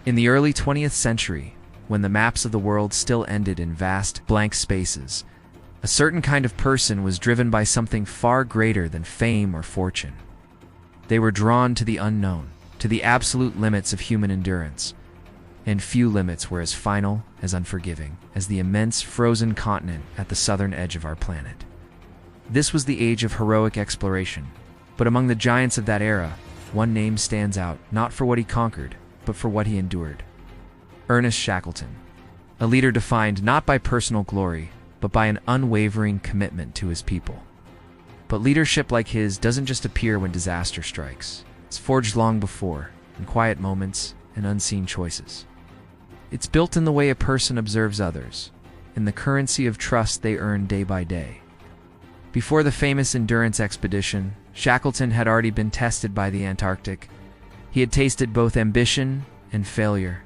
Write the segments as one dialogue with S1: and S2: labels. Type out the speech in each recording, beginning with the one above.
S1: In the early 20th century, when the maps of the world still ended in vast, blank spaces, a certain kind of person was driven by something far greater than fame or fortune. They were drawn to the unknown, to the absolute limits of human endurance, and few limits were as final, as unforgiving, as the immense frozen continent at the southern edge of our planet. This was the age of heroic exploration, but among the giants of that era, one name stands out, not for what he conquered, but for what he endured. Ernest Shackleton, a leader defined not by personal glory, but by an unwavering commitment to his people. But leadership like his doesn't just appear when disaster strikes. It's forged long before, in quiet moments and unseen choices. It's built in the way a person observes others, in the currency of trust they earn day by day. Before the famous endurance expedition, Shackleton had already been tested by the Antarctic. He had tasted both ambition and failure.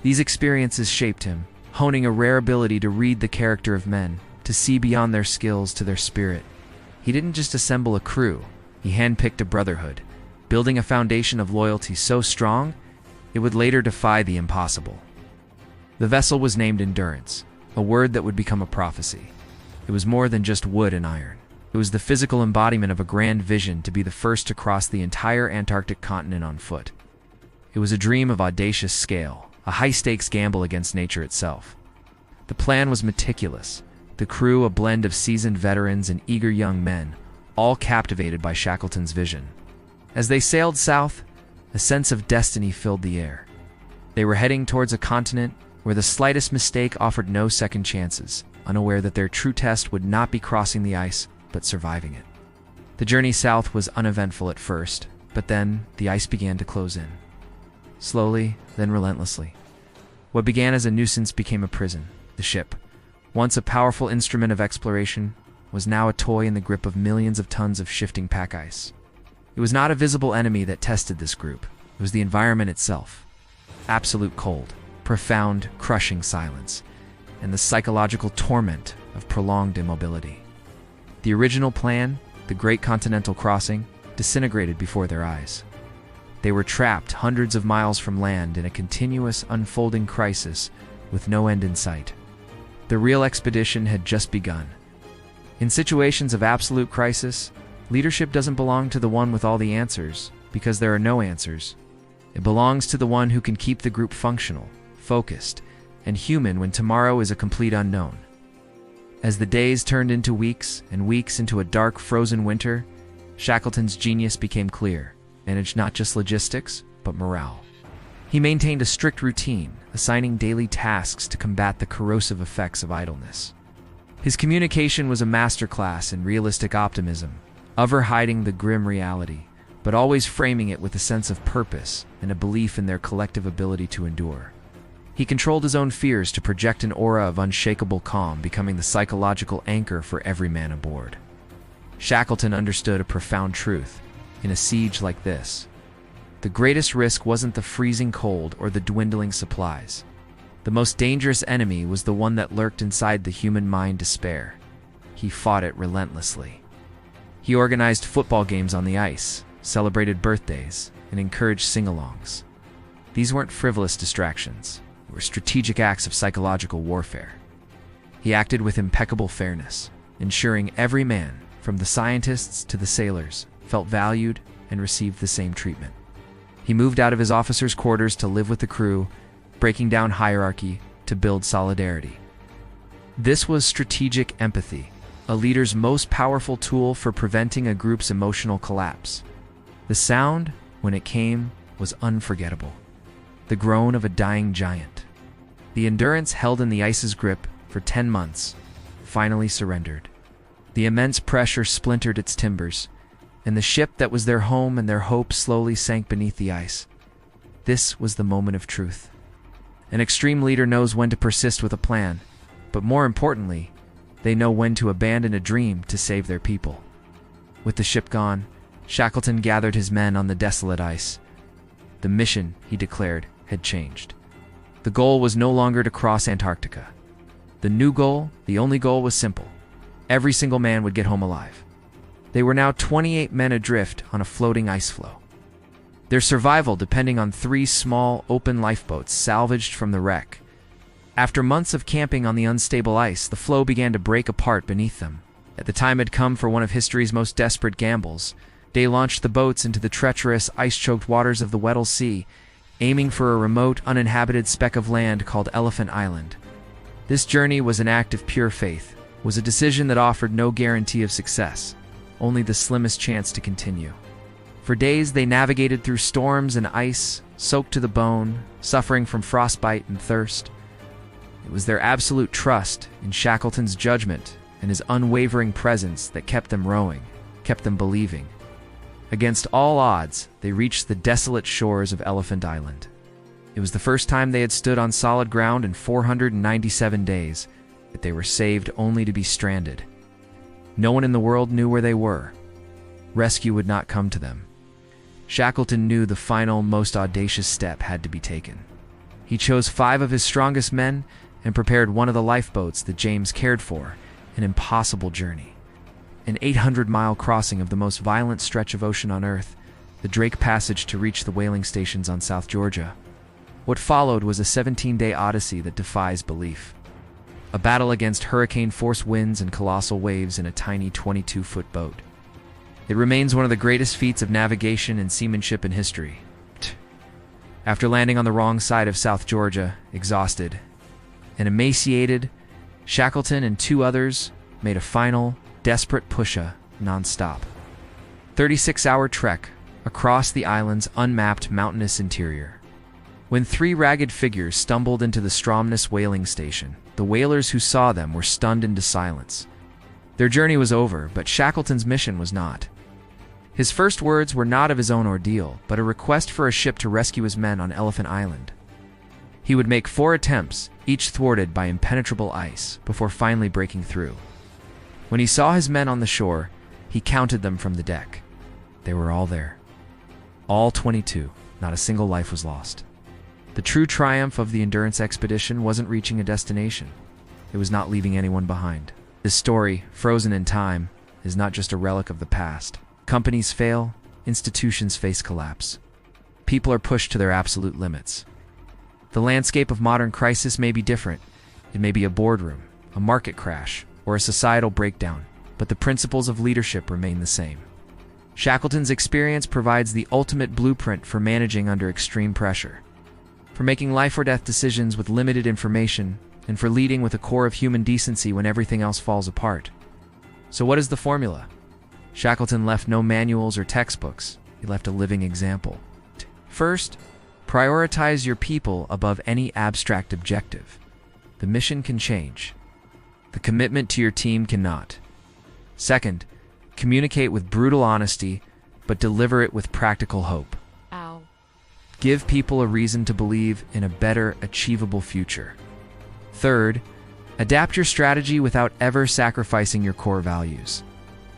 S1: These experiences shaped him, honing a rare ability to read the character of men, to see beyond their skills to their spirit. He didn't just assemble a crew, he handpicked a brotherhood, building a foundation of loyalty so strong, it would later defy the impossible. The vessel was named Endurance, a word that would become a prophecy. It was more than just wood and iron. It was the physical embodiment of a grand vision to be the first to cross the entire Antarctic continent on foot. It was a dream of audacious scale, a high-stakes gamble against nature itself. The plan was meticulous, the crew a blend of seasoned veterans and eager young men, all captivated by Shackleton's vision. As they sailed south, a sense of destiny filled the air. They were heading towards a continent where the slightest mistake offered no second chances, unaware that their true test would not be crossing the ice, but surviving it. The journey south was uneventful at first, but then the ice began to close in. Slowly, then relentlessly. What began as a nuisance became a prison. The ship, once a powerful instrument of exploration, was now a toy in the grip of millions of tons of shifting pack ice. It was not a visible enemy that tested this group. It was the environment itself. Absolute cold, profound, crushing silence, and the psychological torment of prolonged immobility. The original plan, the Great Continental Crossing, disintegrated before their eyes. They were trapped hundreds of miles from land in a continuous, unfolding crisis with no end in sight. The real expedition had just begun. In situations of absolute crisis, leadership doesn't belong to the one with all the answers, because there are no answers. It belongs to the one who can keep the group functional, focused, and human when tomorrow is a complete unknown. As the days turned into weeks, and weeks into a dark, frozen winter, Shackleton's genius became clear. Managed not just logistics, but morale. He maintained a strict routine, assigning daily tasks to combat the corrosive effects of idleness. His communication was a masterclass in realistic optimism, overhiding the grim reality, but always framing it with a sense of purpose and a belief in their collective ability to endure. He controlled his own fears to project an aura of unshakable calm, becoming the psychological anchor for every man aboard. Shackleton understood a profound truth. In a siege like this, the greatest risk wasn't the freezing cold or the dwindling supplies. The most dangerous enemy was the one that lurked inside the human mind: despair. He fought it relentlessly. He organized football games on the ice, celebrated birthdays, and encouraged sing-alongs. These weren't frivolous distractions. They were strategic acts of psychological warfare. He acted with impeccable fairness, ensuring every man, from the scientists to the sailors, felt valued and received the same treatment. He moved out of his officers' quarters to live with the crew, breaking down hierarchy to build solidarity. This was strategic empathy, a leader's most powerful tool for preventing a group's emotional collapse. The sound, when it came, was unforgettable. The groan of a dying giant. The Endurance, held in the ice's grip for 10 months, finally surrendered. The immense pressure splintered its timbers, and the ship that was their home and their hope slowly sank beneath the ice. This was the moment of truth. An extreme leader knows when to persist with a plan, but more importantly, they know when to abandon a dream to save their people. With the ship gone, Shackleton gathered his men on the desolate ice. The mission, he declared, had changed. The goal was no longer to cross Antarctica. The new goal, the only goal, was simple. Every single man would get home alive. They were now 28 men adrift on a floating ice floe. their survival depending on 3 small, open lifeboats salvaged from the wreck. After months of camping on the unstable ice, the floe began to break apart beneath them. The time had come for one of history's most desperate gambles. They launched the boats into the treacherous, ice-choked waters of the Weddell Sea, aiming for a remote, uninhabited speck of land called Elephant Island. This journey was an act of pure faith, was a decision that offered no guarantee of success, only the slimmest chance to continue. For days they navigated through storms and ice, soaked to the bone, suffering from frostbite and thirst. It was their absolute trust in Shackleton's judgment and his unwavering presence that kept them rowing, kept them believing. Against all odds, they reached the desolate shores of Elephant Island. It was the first time they had stood on solid ground in 497 days, but they were saved only to be stranded. No one in the world knew where they were. Rescue would not come to them. Shackleton knew the final, most audacious step had to be taken. He chose 5 of his strongest men and prepared one of the lifeboats that James cared for, an impossible journey. An 800-mile crossing of the most violent stretch of ocean on Earth, the Drake Passage to reach the whaling stations on South Georgia. What followed was a 17-day odyssey that defies belief. A battle against hurricane-force winds and colossal waves in a tiny 22-foot boat. It remains one of the greatest feats of navigation and seamanship in history. After landing on the wrong side of South Georgia, exhausted and emaciated, Shackleton and 2 others made a final, desperate push-a non-stop. 36-hour trek across the island's unmapped mountainous interior. When 3 ragged figures stumbled into the Stromness whaling station, the whalers who saw them were stunned into silence. Their journey was over, but Shackleton's mission was not. His first words were not of his own ordeal, but a request for a ship to rescue his men on Elephant Island. He would make 4 attempts, each thwarted by impenetrable ice, before finally breaking through. When he saw his men on the shore, he counted them from the deck. They were all there. All 22, not a single life was lost. The true triumph of the Endurance expedition wasn't reaching a destination. It was not leaving anyone behind. This story, frozen in time, is not just a relic of the past. Companies fail, institutions face collapse. People are pushed to their absolute limits. The landscape of modern crisis may be different. It may be a boardroom, a market crash, or a societal breakdown, but the principles of leadership remain the same. Shackleton's experience provides the ultimate blueprint for managing under extreme pressure, for making life-or-death decisions with limited information, and for leading with a core of human decency when everything else falls apart. So what is the formula? Shackleton left no manuals or textbooks. He left a living example. First, prioritize your people above any abstract objective. The mission can change. The commitment to your team cannot. Second, communicate with brutal honesty, but deliver it with practical hope.
S2: Ow.
S1: Give people a reason to believe in a better, achievable future. Third, adapt your strategy without ever sacrificing your core values.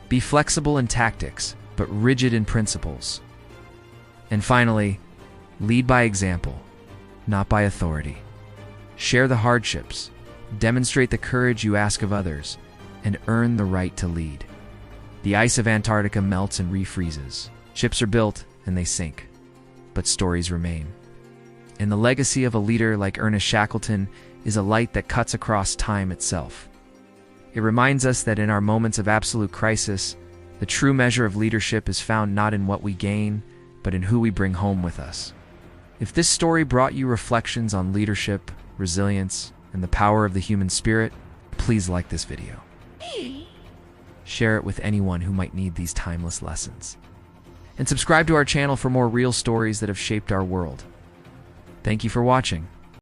S1: Be flexible in tactics, but rigid in principles. And finally, lead by example, not by authority. Share the hardships, demonstrate the courage you ask of others, and earn the right to lead. The ice of Antarctica melts and refreezes. Ships are built and they sink, but stories remain. And the legacy of a leader like Ernest Shackleton is a light that cuts across time itself. It reminds us that in our moments of absolute crisis, the true measure of leadership is found not in what we gain, but in who we bring home with us. If this story brought you reflections on leadership, resilience, and the power of the human spirit, please like this video. Share it with anyone who might need these timeless lessons. And subscribe to our channel for more real stories that have shaped our world. Thank you for watching.